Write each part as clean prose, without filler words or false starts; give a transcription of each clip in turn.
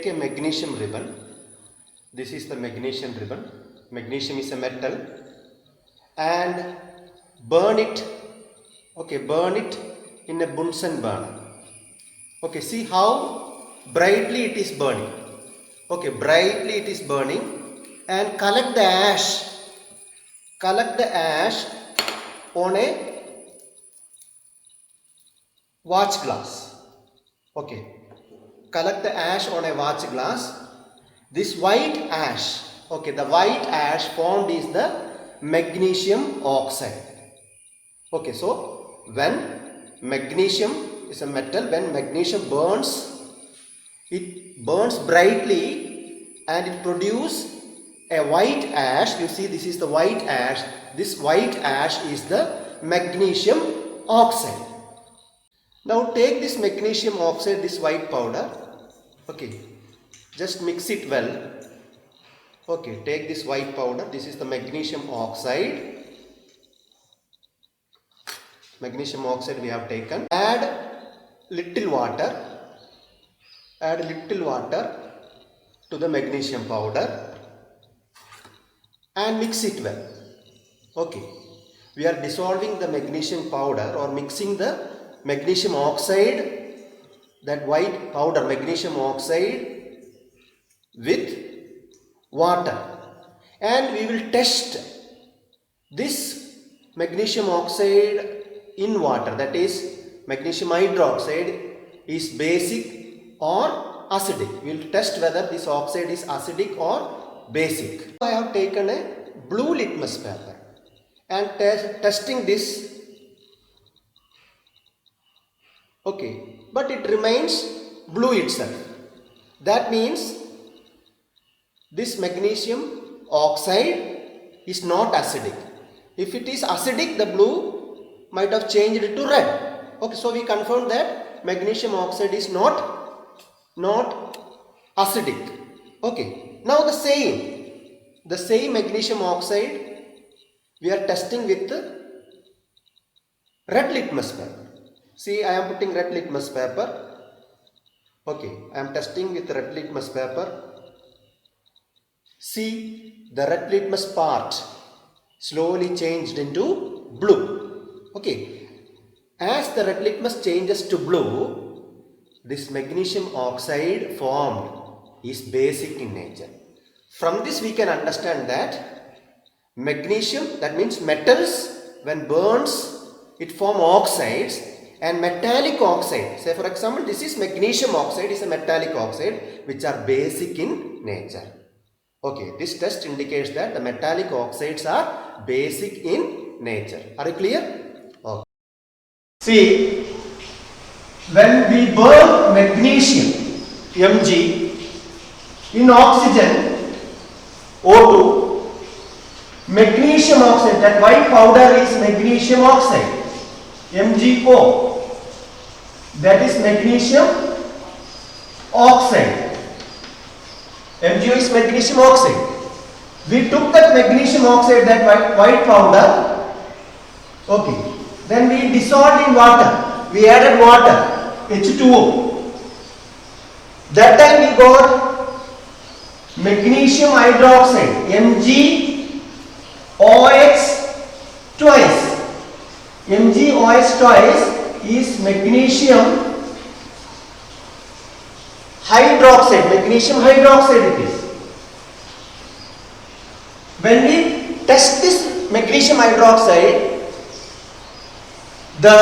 take a magnesium ribbon. This is the magnesium ribbon. Magnesium is a metal, and burn it. Okay, burn it in a Bunsen burner. Okay, see how brightly it is burning. Okay, brightly it is burning, and collect the ash. Collect the ash on a watch glass. Okay, collect the ash on a watch glass. This white ash, okay, the white ash formed is the magnesium oxide. Okay, so when magnesium is a metal, when magnesium burns, it burns brightly and it produces a white ash. You see, this is the white ash. This white ash is the magnesium oxide. Now take this magnesium oxide, this white powder. Okay, just mix it well. Okay, take this white powder. This is the magnesium oxide. Magnesium oxide we have taken. Add little water. Add little water to the magnesium powder and mix it well. Okay, we are dissolving the magnesium powder or mixing the magnesium oxide, that white powder magnesium oxide, with water, and we will test this magnesium oxide in water, that is magnesium hydroxide is basic or acidic. We will test whether this oxide is acidic or basic. I have taken a blue litmus paper and testing this. Okay, but it remains blue itself. That means this magnesium oxide is not acidic. If it is acidic, the blue might have changed to red. Okay, so we confirm that magnesium oxide is not acidic. Okay, now the same magnesium oxide we are testing with red litmus paper. See, I am putting red litmus paper. Okay, I am testing with red litmus paper. See, the red litmus part slowly changed into blue. Okay, as the red litmus changes to blue, this magnesium oxide formed is basic in nature. From this we can understand that magnesium, that means metals, when burns it form oxides, and metallic oxide, say for example this is magnesium oxide, is a metallic oxide, which are basic in nature. Okay, this test indicates that the metallic oxides are basic in nature. Are you clear? Okay. See, when we burn magnesium Mg in oxygen O2, magnesium oxide, that white powder is magnesium oxide, MgO, that is magnesium oxide. MgO is magnesium oxide. We took that magnesium oxide, that white powder, okay, then we dissolved in water. We added water, H2O. That time we got magnesium hydroxide, MgOH twice. MgOH twice is magnesium hydroxide, magnesium hydroxide it is. When we test this magnesium hydroxide, the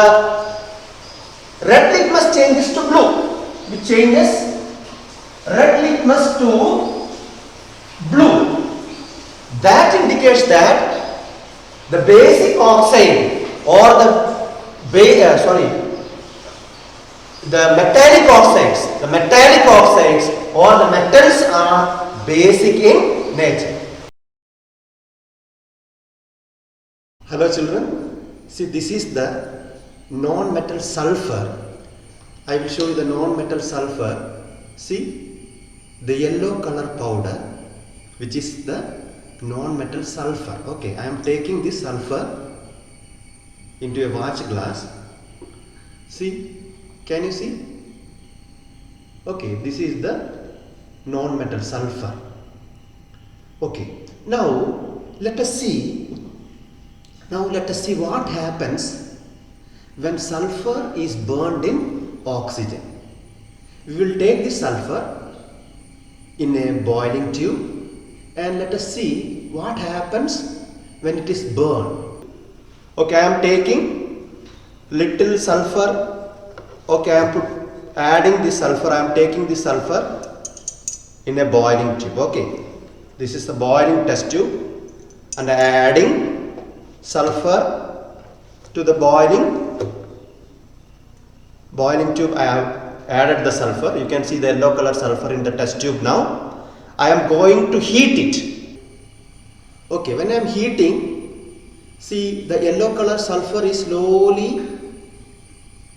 red litmus changes to blue, which changes red litmus to blue. That indicates that the basic oxide or the metallic oxides or the metals are basic in nature. Hello children, see, this is the non-metal sulfur. I will show you the non-metal sulfur. See, the yellow color powder, which is the non-metal sulfur. Okay, I am taking this sulfur into a watch glass. See, can you see? Okay, this is the non-metal sulfur. Okay, now let us see what happens when sulfur is burned in oxygen. We will take the sulfur in a boiling tube and let us see what happens when it is burned. Okay, I am taking little sulfur. Okay, I am adding the sulfur. I am taking the sulfur in a boiling tube. Okay, this is the boiling test tube and I am adding sulfur to the boiling tube. I have added the sulfur. You can see the yellow color sulfur in the test tube now. I am going to heat it. Okay, when I am heating, see the yellow color sulfur is slowly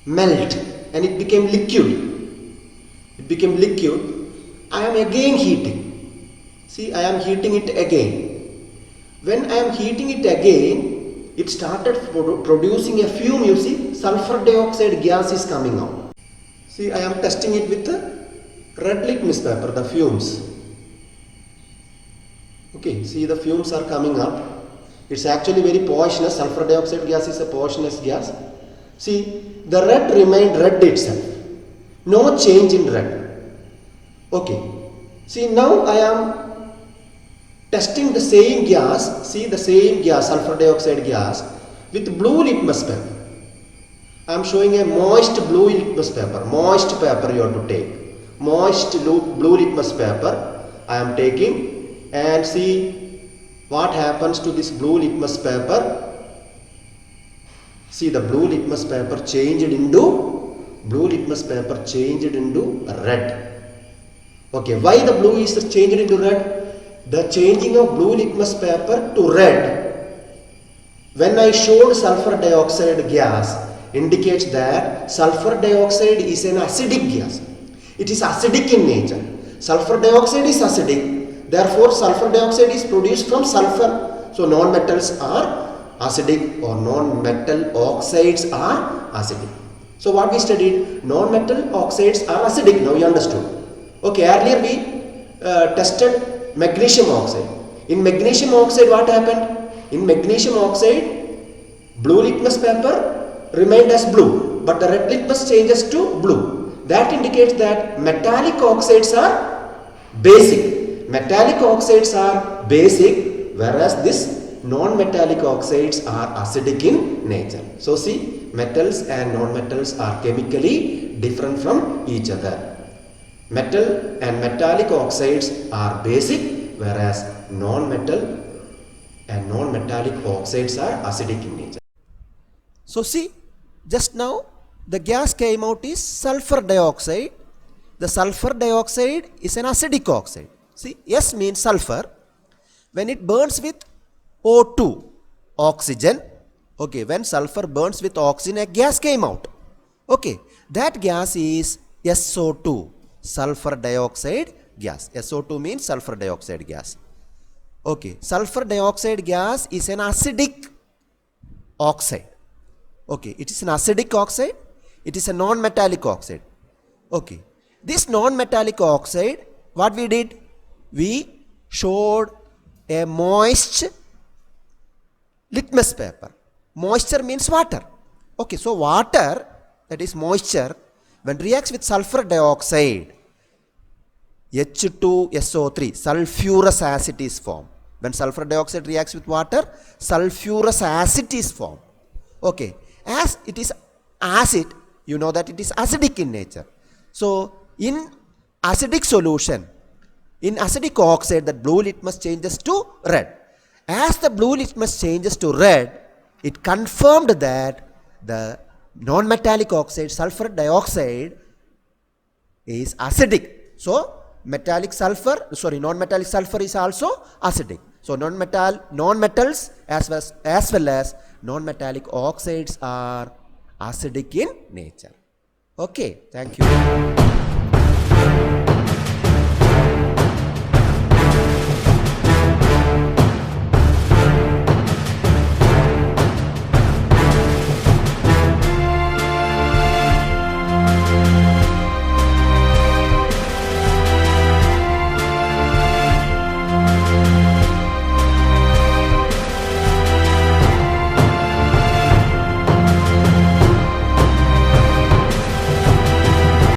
melt and it became liquid. I am again heating. See, I am heating it again. When I am heating it again, it started producing a fume. You see, sulfur dioxide gas is coming out. See, I am testing it with the red litmus paper, the fumes. Okay, see the fumes are coming up. It's actually very poisonous. Sulfur dioxide gas is a poisonous gas. See, the red remained red itself. No change in red. Okay. See, now I am testing the same gas. See the same gas, sulfur dioxide gas, with blue litmus paper. I am showing a moist blue litmus paper. Moist paper you have to take. Moist blue litmus paper I am taking. And see what happens to this blue litmus paper. See the blue litmus paper changed into red. Okay, why the blue is changed into red? The changing of blue litmus paper to red, when I showed sulfur dioxide gas, indicates that sulfur dioxide is an acidic gas. It is acidic in nature. Sulfur dioxide is acidic. Therefore, sulfur dioxide is produced from sulfur. So, non-metals are acidic or non-metal oxides are acidic. So, what we studied? Non-metal oxides are acidic. Now, you understood. Okay, earlier we tested magnesium oxide. In magnesium oxide, what happened? In magnesium oxide, blue litmus paper remained as blue, but the red litmus changes to blue. That indicates that metallic oxides are basic. Metallic oxides are basic, whereas this non-metallic oxides are acidic in nature. So see, metals and non-metals are chemically different from each other. Metal and metallic oxides are basic, whereas non-metal and non-metallic oxides are acidic in nature. So see, just now the gas came out is sulfur dioxide. The sulfur dioxide is an acidic oxide. See, S means sulfur. When it burns with O2, oxygen, okay, when sulfur burns with oxygen, a gas came out. Okay, that gas is SO2, sulfur dioxide gas. SO2 means sulfur dioxide gas. Okay, sulfur dioxide gas is an acidic oxide. Okay, it is an acidic oxide. It is a non-metallic oxide. Okay, this non-metallic oxide, what we did? We showed a moist litmus paper. Moisture means water. Okay, so water, that is moisture, when reacts with sulfur dioxide, H2SO3, sulfurous acid is formed. When sulfur dioxide reacts with water, sulfurous acid is formed. Okay, as it is acid, you know that it is acidic in nature. So, in acidic solution, in acidic oxide, the blue litmus changes to red. As the blue litmus changes to red, it confirmed that the non-metallic oxide, sulfur dioxide, is acidic. So, non-metallic sulfur is also acidic. So, non-metals as well as non-metallic oxides are acidic in nature. Okay, thank you.